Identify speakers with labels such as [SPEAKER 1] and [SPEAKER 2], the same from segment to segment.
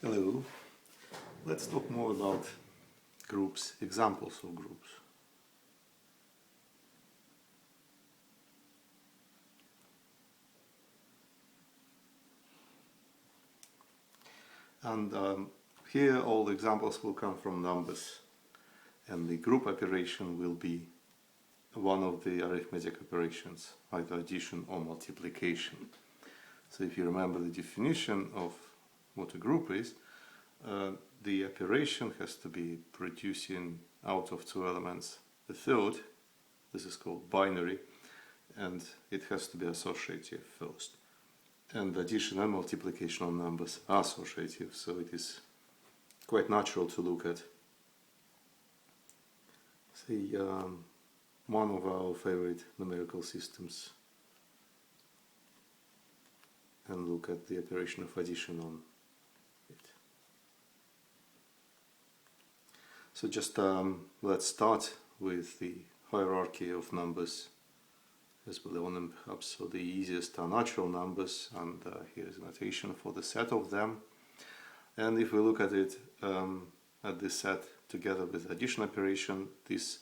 [SPEAKER 1] Hello, let's talk more about groups, examples of groups. And here all the examples will come from numbers, and the group operation will be one of the arithmetic operations, either addition or multiplication. So if you remember the definition of what a group is, the operation has to be producing out of two elements a third. This is called binary, and it has to be associative first. And addition and multiplication on numbers are associative, so it is quite natural to look at, say, one of our favorite numerical systems and look at the operation of addition on it. So just let's start with the hierarchy of numbers as we learn them perhaps. So the easiest are natural numbers, and here is a notation for the set of them. And if we look at it, at this set together with addition operation, this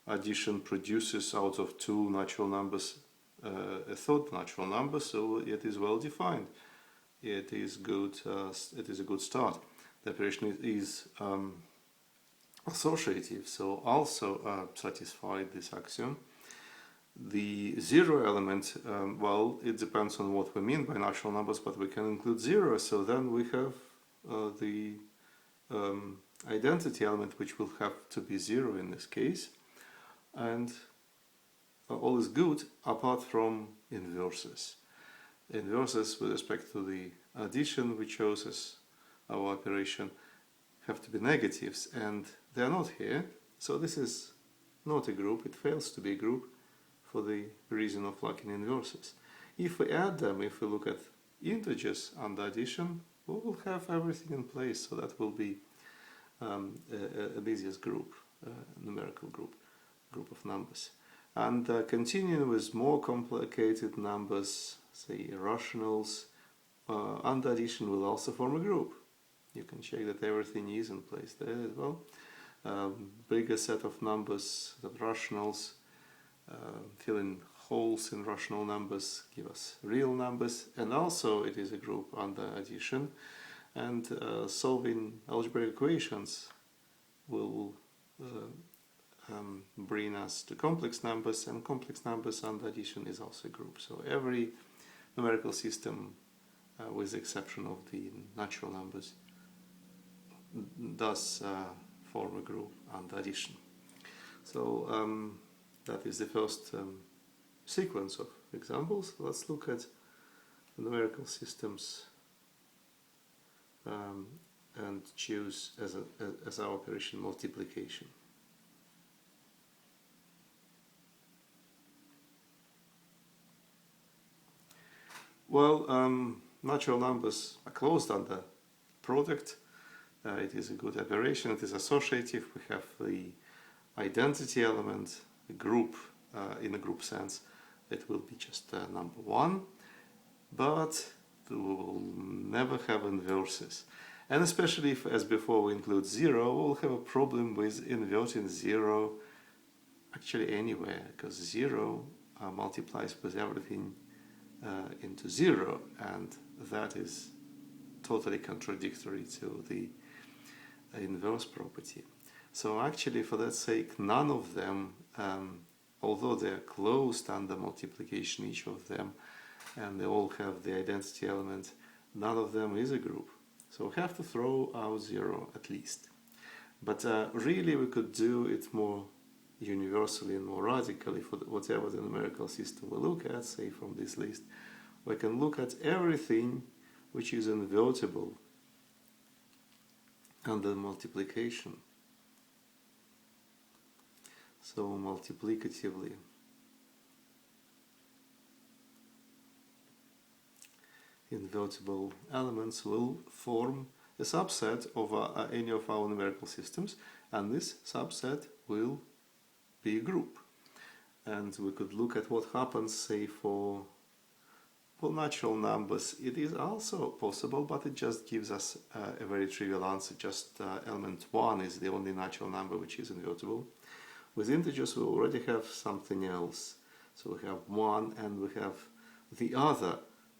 [SPEAKER 1] addition produces out of two natural numbers a third natural number, so it is well defined. It is good. It is a good start. The operation is associative, so also satisfied this axiom. The zero element, well, it depends on what we mean by natural numbers, but we can include zero, so then we have the identity element, which will have to be zero in this case, and all is good apart from inverses. Inverses with respect to the addition we chose as our operation have to be negatives, and they are not here, so this is not a group. It fails to be a group for the reason of lacking inverses. If we add them, if we look at integers and addition, we will have everything in place, so that will be a busiest group, numerical group of numbers. And continuing with more complicated numbers, say rationals, and addition will also form a group. You can check that everything is in place there as well. Bigger set of numbers, the rationals, filling holes in rational numbers give us real numbers, and also it is a group under addition, and solving algebraic equations will bring us to complex numbers, and complex numbers under addition is also a group. So every numerical system, with the exception of the natural numbers, does form a group under addition. So that is the first sequence of examples. Let's look at numerical systems and choose as our operation multiplication. Well, natural numbers are closed under product. It is a good operation. It is associative. We have the identity element, a group, in a group sense. It will be just number one, but we will never have inverses. And especially if, as before, we include zero, we'll have a problem with inverting zero actually anywhere, because zero multiplies with everything into zero, and that is totally contradictory to the inverse property. So actually, for that sake, none of them, although they are closed under multiplication, each of them, and they all have the identity element, none of them is a group. So we have to throw out zero at least. But really we could do it more universally and more radically for whatever the numerical system we look at, say from this list. We can look at everything which is invertible under multiplication. So multiplicatively, invertible elements will form a subset of any of our numerical systems, and this subset will be a group. And we could look at what happens, say, for For natural numbers, it is also possible, but it just gives us a very trivial answer. Just element 1 is the only natural number which is invertible. With integers, we already have something else. So we have 1 and we have the other,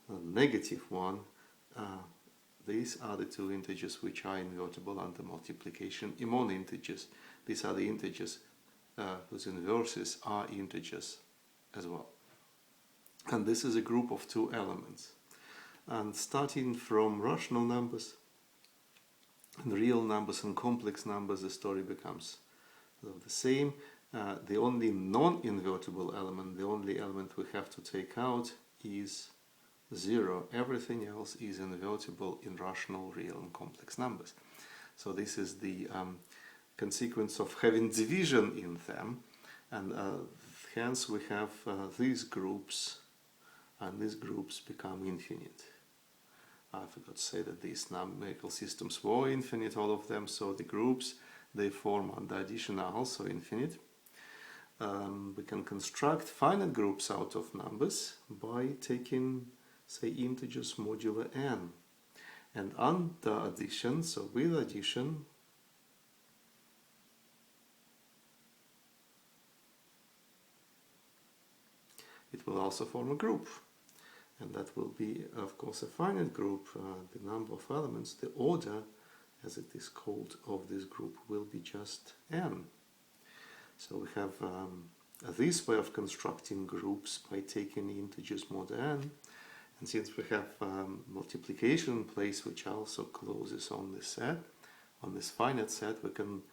[SPEAKER 1] -1. These are the two integers which are invertible under multiplication. Among integers, these are the integers whose inverses are integers as well. And this is a group of two elements. And starting from rational numbers and real numbers and complex numbers, the story becomes the same. The only non-invertible element, the only element we have to take out is 0. Everything else is invertible in rational, real and complex numbers. So this is the consequence of having division in them, and hence we have these groups, and these groups become infinite. I forgot to say that these numerical systems were infinite, all of them, so the groups they form under addition are also infinite. We can construct finite groups out of numbers by taking, say, integers modulo n. And under addition, so with addition, it will also form a group. And that will be, of course, a finite group. The number of elements, the order, as it is called, of this group will be just n. So we have this way of constructing groups by taking the integers mod n. And since we have multiplication in place, which also closes on this set, on this finite set, we can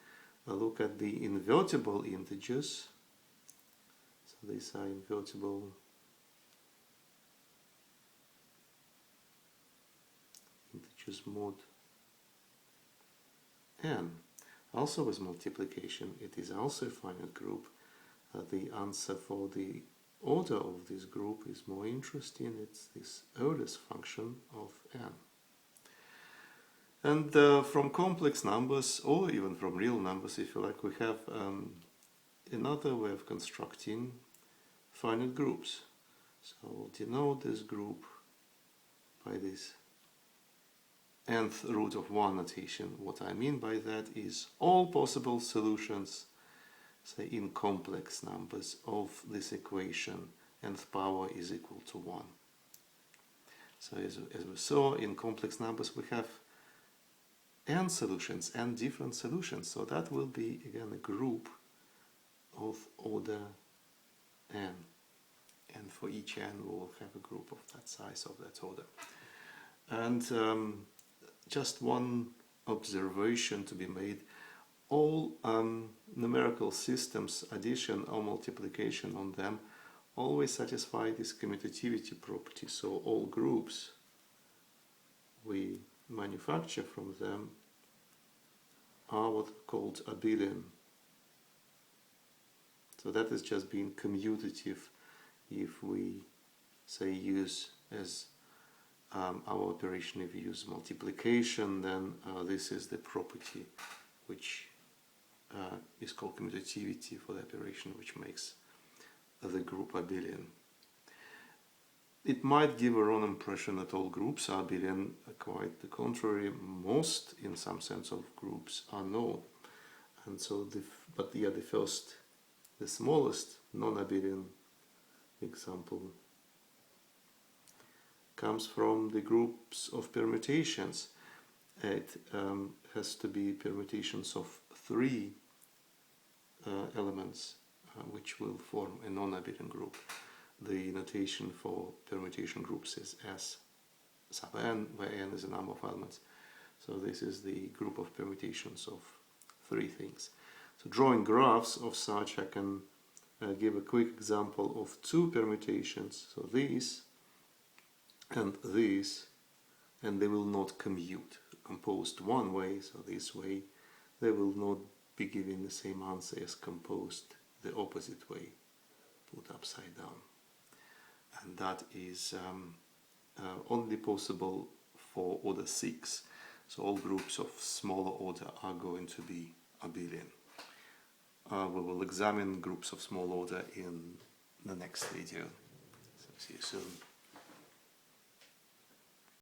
[SPEAKER 1] look at the invertible integers. So these are invertible integers mod n. Also with multiplication, it is also a finite group. The answer for the order of this group is more interesting. It's this Euler's function of n. And from complex numbers, or even from real numbers, if you like, we have another way of constructing finite groups. So we'll denote this group by this nth root of 1 notation. What I mean by that is all possible solutions, say in complex numbers, of this equation nth power is equal to 1. So as we saw, in complex numbers we have n solutions, n different solutions, so that will be again a group of order n, and for each n we will have a group of that size, of that order. And just one observation to be made: all numerical systems, addition or multiplication on them, always satisfy this commutativity property. So all groups we manufacture from them are what are called abelian. So that is just being commutative. If we say use as our operation, if we use multiplication, then this is the property which is called commutativity for the operation, which makes the group abelian. It might give a wrong impression that all groups are abelian. Quite the contrary, most, in some sense, of groups are not. And so, the smallest non-abelian example comes from the groups of permutations. It has to be permutations of 3 elements, which will form a non-abelian group. The notation for permutation groups is S sub n, where n is the number of elements. So this is the group of permutations of 3 things. So drawing graphs of such, I can give a quick example of 2 permutations. So these and these, and they will not commute. Composed one way, so this way, they will not be giving the same answer as composed the opposite way, put upside down. And that is only possible for order 6. So all groups of smaller order are going to be abelian. We will examine groups of small order in the next video. So see you soon.